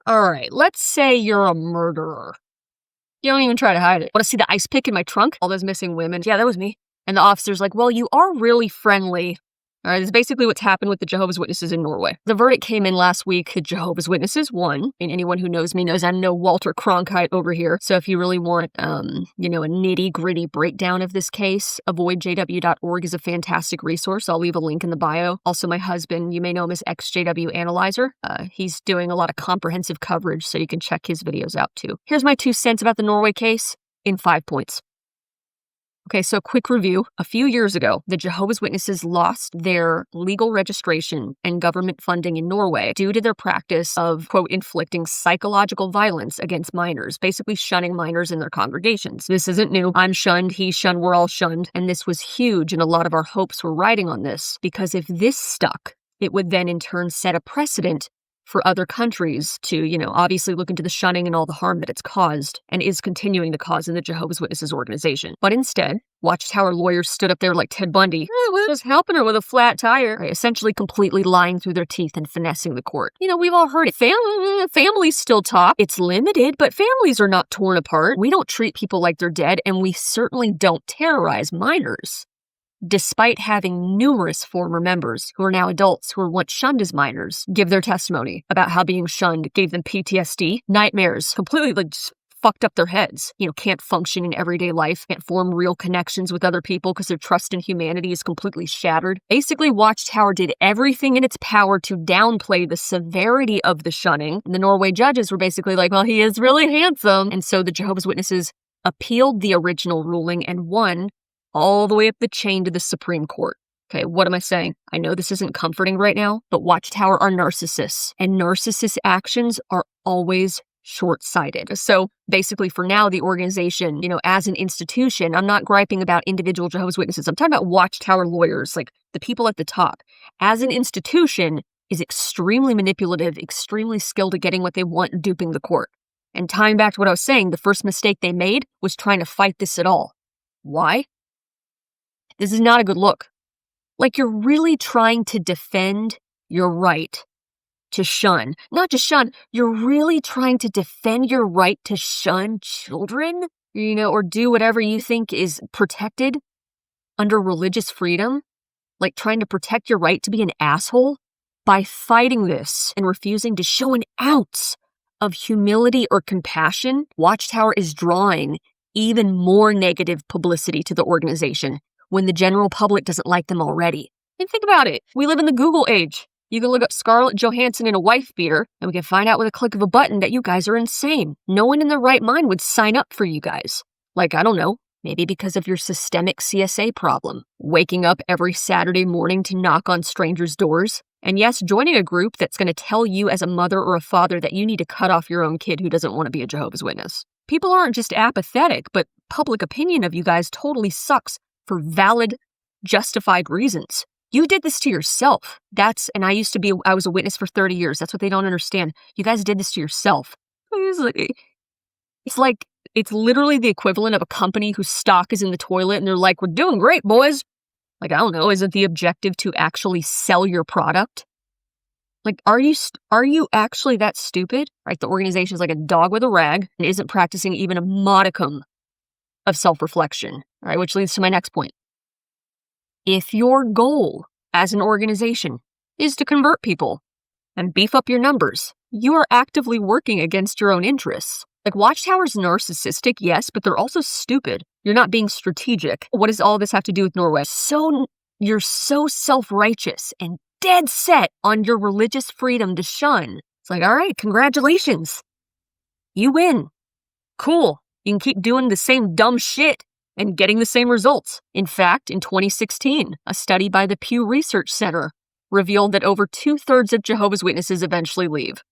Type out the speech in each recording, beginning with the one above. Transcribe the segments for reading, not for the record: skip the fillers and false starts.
All right, let's say you're a murderer. You don't even try to hide it. Want to see the ice pick in my trunk? All those missing women. Yeah, that was me. And the officer's like, well, you are really friendly. All right, this is basically what's happened with the Jehovah's Witnesses in Norway. The verdict came in last week. The Jehovah's Witnesses won. And anyone who knows me knows I'm no Walter Cronkite over here. So if you really want, a nitty-gritty breakdown of this case, avoidjw.org is a fantastic resource. I'll leave a link in the bio. Also, my husband, you may know him as EXJW Analyzer. He's doing a lot of comprehensive coverage, so you can check his videos out too. Here's my 2 cents about the Norway case in 5 points. Okay, so quick review. A few years ago, the Jehovah's Witnesses lost their legal registration and government funding in Norway due to their practice of, quote, inflicting psychological violence against minors, basically shunning minors in their congregations. This isn't new. I'm shunned, he's shunned, we're all shunned. And this was huge, and a lot of our hopes were riding on this, because if this stuck, it would then in turn set a precedent for other countries to, obviously look into the shunning and all the harm that it's caused and is continuing to cause in the Jehovah's Witnesses organization. But instead, Watchtower lawyers stood up there like Ted Bundy. We're just helping her with a flat tire. Right, essentially completely lying through their teeth and finessing the court. We've all heard it. Families still talk. It's limited, but families are not torn apart. We don't treat people like they're dead, and we certainly don't terrorize minors. Despite having numerous former members who are now adults who were once shunned as minors give their testimony about how being shunned gave them PTSD, nightmares, completely just fucked up their heads, can't function in everyday life, can't form real connections with other people because their trust in humanity is completely shattered. Basically, Watchtower did everything in its power to downplay the severity of the shunning. And the Norway judges were basically like, well, he is really handsome. And so the Jehovah's Witnesses appealed the original ruling and won all the way up the chain to the Supreme Court. Okay, what am I saying? I know this isn't comforting right now, but Watchtower are narcissists, and narcissist actions are always short-sighted. So basically for now, the organization, as an institution, I'm not griping about individual Jehovah's Witnesses. I'm talking about Watchtower lawyers, like the people at the top. As an institution is extremely manipulative, extremely skilled at getting what they want, duping the court. And tying back to what I was saying, the first mistake they made was trying to fight this at all. Why? This is not a good look. Like you're really trying to defend your right to shun. Not just shun, you're really trying to defend your right to shun children, or do whatever you think is protected under religious freedom. Like trying to protect your right to be an asshole by fighting this and refusing to show an ounce of humility or compassion. Watchtower is drawing even more negative publicity to the organization when the general public doesn't like them already. And think about it. We live in the Google age. You can look up Scarlett Johansson in a wife beater, and we can find out with a click of a button that you guys are insane. No one in their right mind would sign up for you guys. Like, I don't know, maybe because of your systemic CSA problem. Waking up every Saturday morning to knock on strangers' doors. And yes, joining a group that's going to tell you as a mother or a father that you need to cut off your own kid who doesn't want to be a Jehovah's Witness. People aren't just apathetic, but public opinion of you guys totally sucks for valid, justified reasons. You did this to yourself. And I was a witness for 30 years. That's what they don't understand. You guys did this to yourself. It's literally the equivalent of a company whose stock is in the toilet and they're like, we're doing great, boys. Like, I don't know, is it the objective to actually sell your product? Like, are you actually that stupid? Right? The organization is like a dog with a rag and isn't practicing even a modicum of self-reflection. All right, which leads to my next point. If your goal as an organization is to convert people and beef up your numbers, you are actively working against your own interests. Like, Watchtower's narcissistic, yes, but they're also stupid. You're not being strategic. What does all this have to do with Norway? You're so self-righteous and dead set on your religious freedom to shun. It's like, all right, congratulations. You win. Cool. You can keep doing the same dumb shit and getting the same results. In fact, in 2016, a study by the Pew Research Center revealed that over 2/3 of Jehovah's Witnesses eventually leave.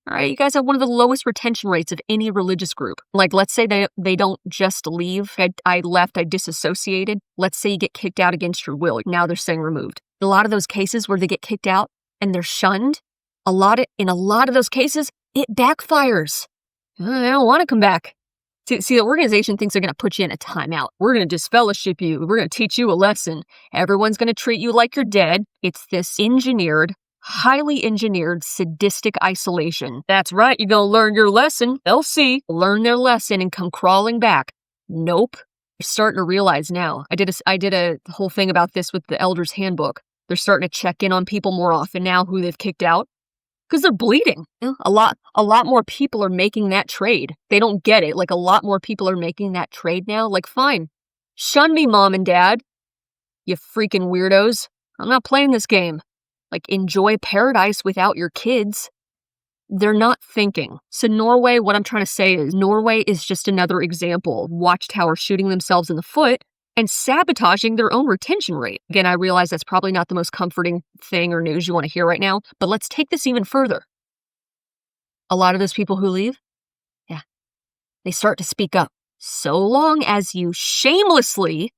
All right, you guys have one of the lowest retention rates of any religious group. Like, let's say they don't just leave. I left, I disassociated. Let's say you get kicked out against your will. Now they're saying removed. A lot of those cases where they get kicked out and they're shunned, in a lot of those cases, it backfires. They don't want to come back. See, the organization thinks they're going to put you in a timeout. We're going to disfellowship you. We're going to teach you a lesson. Everyone's going to treat you like you're dead. It's this engineered, highly engineered, sadistic isolation. That's right, you're gonna learn your lesson. They'll see, learn their lesson, and come crawling back. Nope. They're starting to realize now. I did a whole thing about this with the Elder's Handbook. They're starting to check in on people more often now who they've kicked out. Because they're bleeding. A lot more people are making that trade. They don't get it. Like, a lot more people are making that trade now. Like, fine. Shun me, mom and dad. You freaking weirdos. I'm not playing this game. Like, enjoy paradise without your kids. They're not thinking. So Norway, what I'm trying to say is Norway is just another example of Watchtower shooting themselves in the foot and sabotaging their own retention rate. Again, I realize that's probably not the most comforting thing or news you want to hear right now, but let's take this even further. A lot of those people who leave, they start to speak up. So long as you shamelessly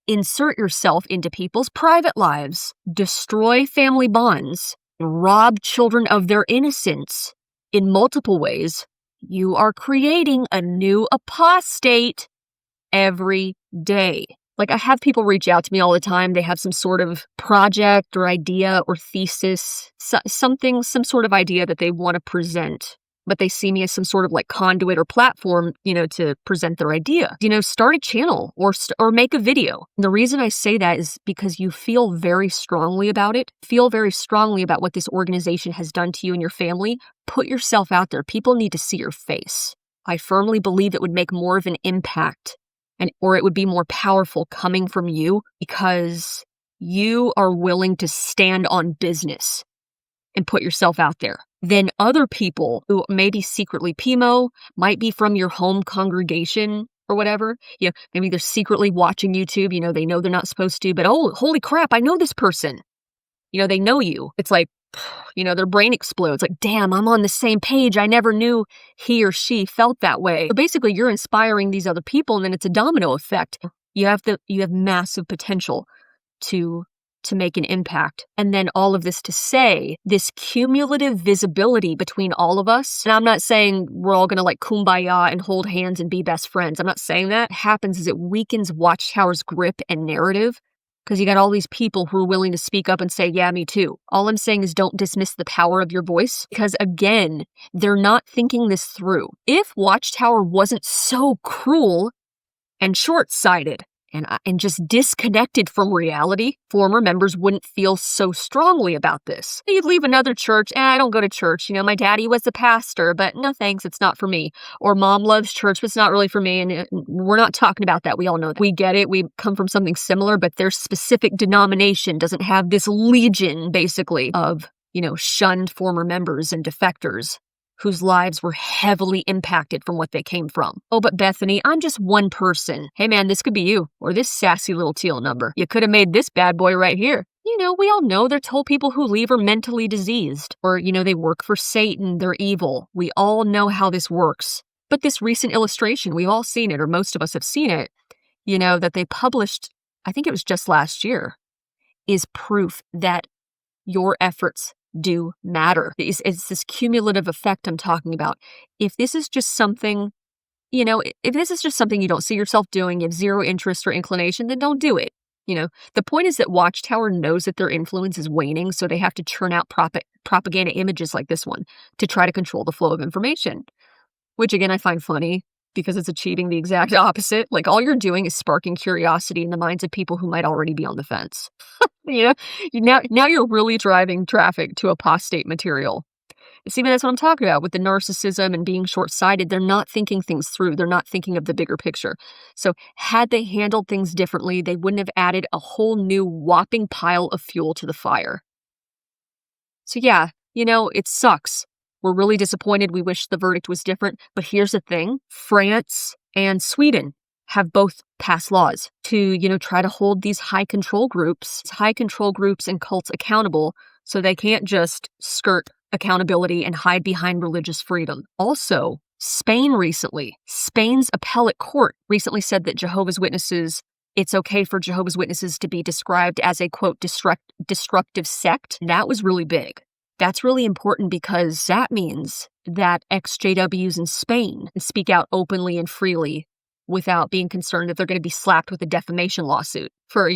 insert yourself into people's private lives, destroy family bonds, rob children of their innocence in multiple ways, you are creating a new apostate every day. Like, I have people reach out to me all the time. They have some sort of project or idea or thesis, some sort of idea that they want to present, but they see me as some sort of like conduit or platform, to present their idea. Start a channel or make a video. And the reason I say that is because you feel very strongly about it. Feel very strongly about what this organization has done to you and your family. Put yourself out there. People need to see your face. I firmly believe it would make more of an impact, or it would be more powerful coming from you because you are willing to stand on business and put yourself out there. Then other people who may be secretly PMO, might be from your home congregation or whatever, maybe they're secretly watching YouTube, they know they're not supposed to, but oh, holy crap, I know this person. They know you. It's like, their brain explodes. Like, damn, I'm on the same page. I never knew he or she felt that way. So basically, you're inspiring these other people, and then it's a domino effect. You have massive potential to make an impact. And then all of this to say, this cumulative visibility between all of us, and I'm not saying we're all going to like kumbaya and hold hands and be best friends. I'm not saying that. What happens is it weakens Watchtower's grip and narrative, because you got all these people who are willing to speak up and say, yeah, me too. All I'm saying is don't dismiss the power of your voice, because again, they're not thinking this through. If Watchtower wasn't so cruel and short-sighted and just disconnected from reality, former members wouldn't feel so strongly about this. You'd leave another church, I don't go to church. My daddy was the pastor, but no thanks, it's not for me. Or mom loves church, but it's not really for me. And we're not talking about that. We all know that. We get it. We come from something similar, but their specific denomination doesn't have this legion, basically, of, shunned former members and defectors whose lives were heavily impacted from what they came from. Oh, but Bethany, I'm just one person. Hey man, this could be you, or this sassy little teal number. You could have made this bad boy right here. We all know they're told people who leave are mentally diseased, or, they work for Satan, they're evil. We all know how this works. But this recent illustration, we've all seen it, or most of us have seen it, that they published, I think it was just last year, is proof that your efforts do matter. It's this cumulative effect I'm talking about. If this is just something, if this is just something you don't see yourself doing, you have zero interest or inclination, then don't do it. The point is that Watchtower knows that their influence is waning, so they have to churn out propaganda images like this one to try to control the flow of information, which again, I find funny because it's achieving the exact opposite. Like, all you're doing is sparking curiosity in the minds of people who might already be on the fence. Now you're really driving traffic to apostate material. See, that's what I'm talking about with the narcissism and being short-sighted. They're not thinking things through. They're not thinking of the bigger picture. So had they handled things differently, they wouldn't have added a whole new whopping pile of fuel to the fire. So yeah, it sucks. We're really disappointed. We wish the verdict was different. But here's the thing. France and Sweden have both passed laws to, try to hold these high control groups and cults accountable, so they can't just skirt accountability and hide behind religious freedom. Also, Spain's appellate court recently said that it's okay for Jehovah's Witnesses to be described as a, quote, destructive sect. That was really big. That's really important because that means that EXJWs in Spain can speak out openly and freely without being concerned that they're going to be slapped with a defamation lawsuit for,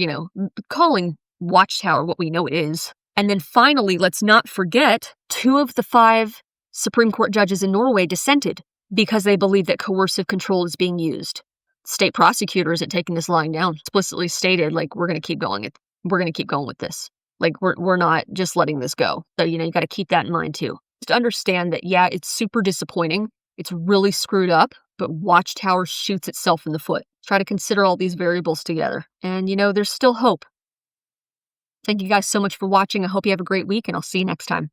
calling Watchtower what we know it is. And then finally, let's not forget, 2 of the 5 Supreme Court judges in Norway dissented because they believe that coercive control is being used. State prosecutors had taken this lying down, explicitly stated, like, we're going to keep going with this. Like, we're not just letting this go. So, you got to keep that in mind too. Just understand that, yeah, it's super disappointing. It's really screwed up, but Watchtower shoots itself in the foot. Try to consider all these variables together. And, there's still hope. Thank you guys so much for watching. I hope you have a great week, and I'll see you next time.